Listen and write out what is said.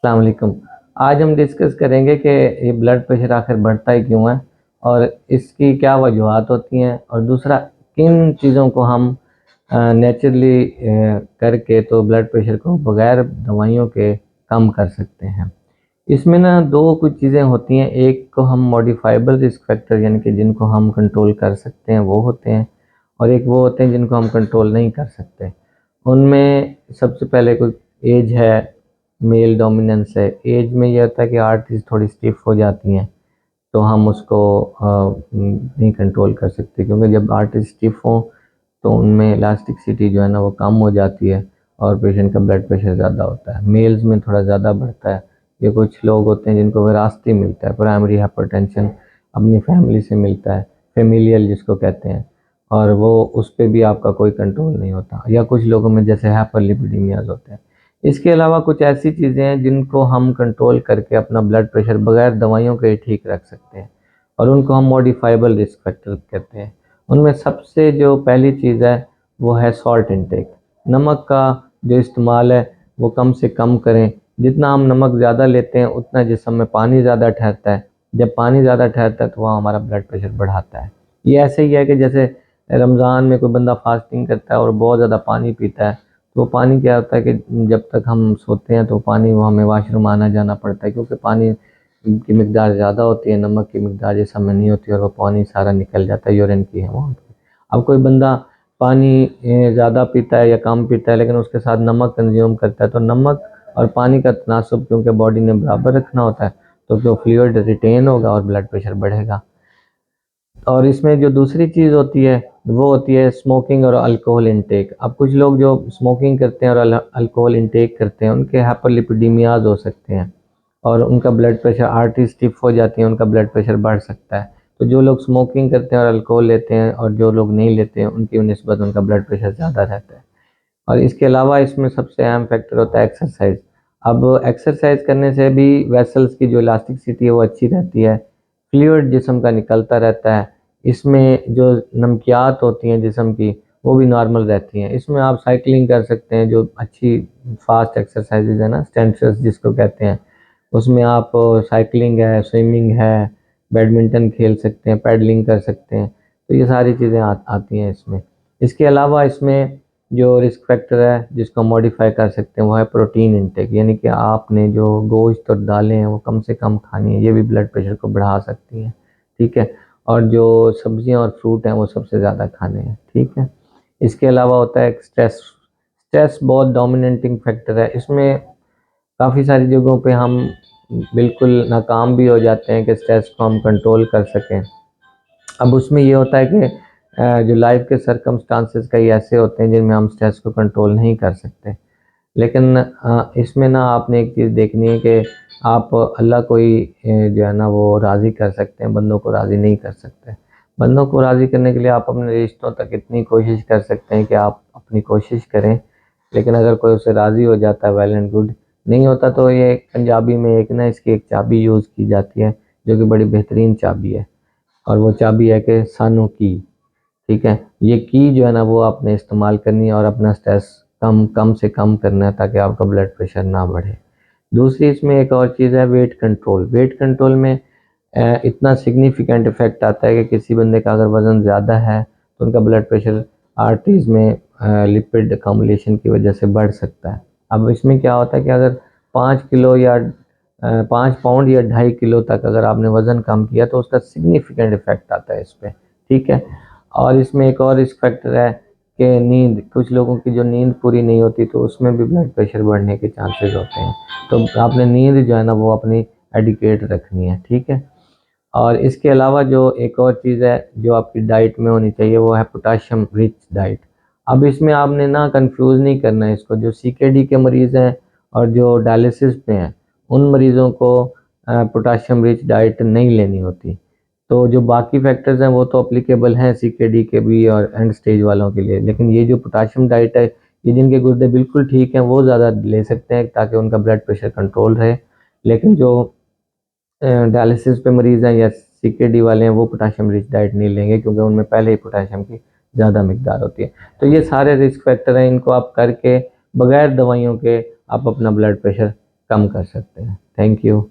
अस्सलाम वालेकुम। आज हम डिस्कस करेंगे कि ये ब्लड प्रेशर आखिर बढ़ता ही क्यों है और इसकी क्या वजूहात होती हैं, और दूसरा किन चीज़ों को हम नेचुरली करके तो ब्लड प्रेशर को बग़ैर दवाइयों के कम कर सकते हैं। इसमें ना दो कुछ चीज़ें होती हैं, एक को हम मॉडिफाइबल रिस्क फैक्टर यानी कि जिनको हम कंट्रोल कर सकते हैं वो होते हैं, और एक वो होते हैं जिनको हम कंट्रोल नहीं कर सकते। उनमें सबसे पहले कोई एज है, मेल डोमिनेंस है। एज में ये होता है कि आर्टरीज़ थोड़ी स्टिफ़ हो जाती हैं, तो हम उसको नहीं कंट्रोल कर सकते, क्योंकि जब आर्टरीज़ स्टिफ़ हों तो उनमें इलास्टिसिटी जो है ना वो कम हो जाती है और पेशेंट का ब्लड प्रेशर ज़्यादा होता है। मेल्स में थोड़ा ज़्यादा बढ़ता है। ये कुछ लोग होते हैं जिनको विरासती मिलता है, प्राइमरी हाइपरटेंशन अपनी फैमिली से मिलता है, फेमिलियल जिसको कहते हैं, और वो उस पे भी आपका कोई कंट्रोल नहीं होता। या कुछ लोगों में जैसे हाइपरलिपिडेमियाज़ होते हैं। इसके अलावा कुछ ऐसी चीज़ें हैं जिनको हम कंट्रोल करके अपना ब्लड प्रेशर बगैर दवाइयों के ही ठीक रख सकते हैं, और उनको हम मॉडिफाइबल रिस्क फैक्टर कहते हैं। उनमें सबसे जो पहली चीज़ है वो है सॉल्ट इंटेक। नमक का जो इस्तेमाल है वो कम से कम करें। जितना हम नमक ज़्यादा लेते हैं उतना जिस्म में पानी ज़्यादा ठहरता है। जब पानी ज़्यादा ठहरता है तो वह हमारा ब्लड प्रेशर बढ़ाता है। ये ऐसे ही है कि जैसे रमज़ान में कोई बंदा फास्टिंग करता है और बहुत ज़्यादा पानी पीता है, तो पानी क्या होता है कि जब तक हम सोते हैं तो पानी वो हमें वॉशरूम आना जाना पड़ता है, क्योंकि पानी की मिकदार ज़्यादा होती है, नमक की मिकदार जिसम में नहीं होती, और वो पानी सारा निकल जाता है, यूरिन की है वहाँ पे। अब कोई बंदा पानी ज़्यादा पीता है या कम पीता है लेकिन उसके साथ नमक कंज्यूम करता है, तो नमक और पानी का तनासुब क्योंकि बॉडी ने बराबर रखना होता है, तो जो फ्लूइड रिटेन होगा और ब्लड प्रेशर बढ़ेगा। और इसमें जो दूसरी चीज़ होती है वो होती है स्मोकिंग और अल्कोहल इंटेक। अब कुछ लोग जो स्मोकिंग करते हैं और अल्कोहल इंटेक करते हैं उनके हाइपरलिपिडेमियाज हो सकते हैं, और उनका ब्लड प्रेशर, आर्टरी स्टिफ हो जाती है, उनका ब्लड प्रेशर बढ़ सकता है। तो जो लोग स्मोकिंग करते हैं और अल्कोहल लेते हैं और जो लोग नहीं लेते हैं उनकी निस्बत उनका ब्लड प्रेशर ज़्यादा रहता है। और इसके अलावा इसमें सबसे अहम फैक्टर होता है एक्सरसाइज। अब एक्सरसाइज करने से भी वेसल्स की जो इलास्टिसिटी है वो अच्छी रहती है, फ्लूइड जिस्म का निकलता रहता है। इसमें जो नमकियात होती हैं जिस्म की वो भी नॉर्मल रहती हैं। इसमें आप साइकिलिंग कर सकते हैं, जो अच्छी फास्ट एक्सरसाइजेज है ना, स्टेंट्रस जिसको कहते हैं, उसमें आप साइकिलिंग है, स्विमिंग है, बैडमिंटन खेल सकते हैं, पैडलिंग कर सकते हैं। तो ये सारी चीज़ें आती हैं इसमें। इसके अलावा इसमें जो रिस्क फैक्टर है जिसको मॉडिफाई कर सकते हैं वो है प्रोटीन इंटेक, यानी कि आपने जो गोश्त और दालें हैं वो कम से कम खानी है। ये भी ब्लड प्रेशर को बढ़ा सकती हैं, ठीक है। और जो सब्जियां और फ्रूट हैं वो सबसे ज़्यादा खाने हैं, ठीक है। इसके अलावा होता है स्ट्रेस। स्ट्रेस बहुत डोमिनेटिंग फैक्टर है। इसमें काफ़ी सारी जगहों पे हम बिल्कुल नाकाम भी हो जाते हैं कि स्ट्रेस को हम कंट्रोल कर सकें। अब उसमें ये होता है कि जो लाइफ के सरकमस्टांसेस कई ऐसे होते हैं जिनमें हम स्ट्रेस को कंट्रोल नहीं कर सकते। लेकिन इसमें ना आपने एक चीज़ देखनी है कि आप अल्लाह को ही जो है ना वो राज़ी कर सकते हैं, बंदों को राज़ी नहीं कर सकते। बंदों को राज़ी करने के लिए आप अपने रिश्तों तक इतनी कोशिश कर सकते हैं कि आप अपनी कोशिश करें, लेकिन अगर कोई उससे राज़ी हो जाता है वेल एंड गुड, नहीं होता तो ये पंजाबी में एक ना इसकी एक चाबी यूज़ की जाती है जो कि बड़ी बेहतरीन चाबी है, और वो चाबी है कि सानू की, ठीक है। ये की जो है ना वो आपने इस्तेमाल करनी है और अपना स्ट्रेस कम कम से कम करना है ताकि आपका ब्लड प्रेशर ना बढ़े। दूसरी इसमें एक और चीज़ है वेट कंट्रोल। वेट कंट्रोल में इतना सिग्निफिकेंट इफेक्ट आता है कि किसी बंदे का अगर वज़न ज़्यादा है तो उनका ब्लड प्रेशर आर्टरीज़ में लिपिड अकोमोडेशन की वजह से बढ़ सकता है। अब इसमें क्या होता है कि अगर 5 किलो या 5 पाउंड या 2.5 किलो तक अगर आपने वज़न कम किया तो उसका सिग्निफिकेंट इफेक्ट आता है इस पे, ठीक है। और इसमें एक और रिस्क फैक्टर है कि नींद। कुछ लोगों की जो नींद पूरी नहीं होती तो उसमें भी ब्लड प्रेशर बढ़ने के चांसेस होते हैं। तो आपने नींद जो है ना वो अपनी एडिक्वेट रखनी है, ठीक है। और इसके अलावा जो एक और चीज़ है जो आपकी डाइट में होनी चाहिए वो है पोटाशियम रिच डाइट। अब इसमें आपने ना कंफ्यूज नहीं करना है इसको। जो सीकेडी के मरीज़ हैं और जो डायलिसिस पे हैं उन मरीज़ों को पोटाशियम रिच डाइट नहीं लेनी होती। तो जो बाकी फैक्टर्स हैं वो तो अप्लीकेबल हैं सीकेडी के भी और एंड स्टेज वालों के लिए, लेकिन ये जो पोटाशियम डाइट है ये जिनके गुर्दे बिल्कुल ठीक हैं वो ज़्यादा ले सकते हैं ताकि उनका ब्लड प्रेशर कंट्रोल रहे। लेकिन जो डायलिसिस पे मरीज़ हैं या सीकेडी वाले हैं वो पोटाशियम रिच डाइट नहीं लेंगे, क्योंकि उनमें पहले ही पोटाशियम की ज़्यादा मिकदार होती है। तो ये सारे रिस्क फैक्टर हैं, इनको आप करके बगैर दवाइयों के आप अपना ब्लड प्रेशर कम कर सकते हैं। Thank you.